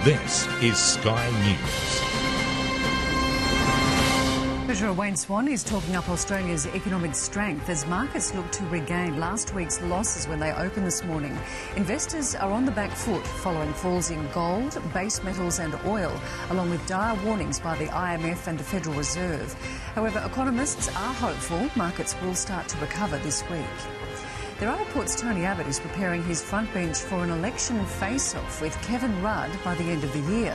This is Sky News. Treasurer Wayne Swan is talking up Australia's economic strength as markets look to regain last week's losses when they opened this morning. Investors are on the back foot following falls in gold, base metals and oil, along with dire warnings by the IMF and the Federal Reserve. However, economists are hopeful markets will start to recover this week. There are reports Tony Abbott is preparing his front bench for an election face-off with Kevin Rudd by the end of the year.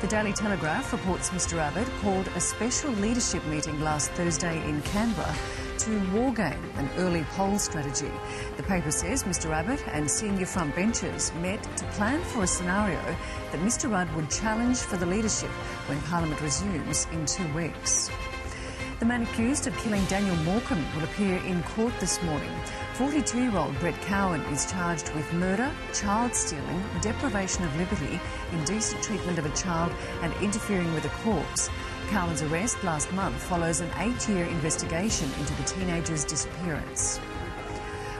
The Daily Telegraph reports Mr Abbott called a special leadership meeting last Thursday in Canberra to wargame an early poll strategy. The paper says Mr Abbott and senior front benchers met to plan for a scenario that Mr Rudd would challenge for the leadership when Parliament resumes in 2 weeks. The man accused of killing Daniel Morecambe will appear in court this morning. 42-year-old Brett Cowan is charged with murder, child stealing, deprivation of liberty, indecent treatment of a child and interfering with a corpse. Cowan's arrest last month follows an 8-year investigation into the teenager's disappearance.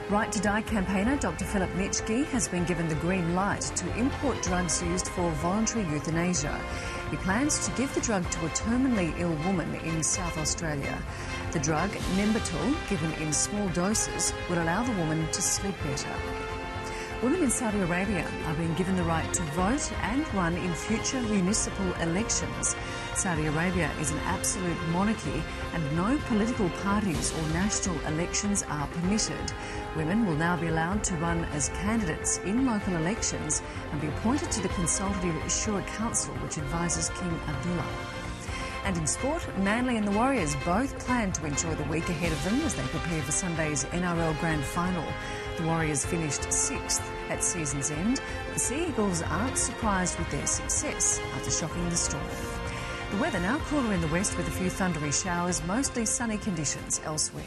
Right to Die campaigner Dr Philip Nitschke has been given the green light to import drugs used for voluntary euthanasia. He plans to give the drug to a terminally ill woman in South Australia. The drug, Nembutal, given in small doses, will allow the woman to sleep better. Women in Saudi Arabia are being given the right to vote and run in future municipal elections. Saudi Arabia is an absolute monarchy and no political parties or national elections are permitted. Women will now be allowed to run as candidates in local elections and be appointed to the Consultative Shura Council, which advises King Abdullah. And in sport, Manly and the Warriors both plan to enjoy the week ahead of them as they prepare for Sunday's NRL Grand Final. The Warriors finished 6th at season's end. The Sea Eagles aren't surprised with their success after shocking the Storm. The weather now cooler in the west with a few thundery showers, mostly sunny conditions elsewhere.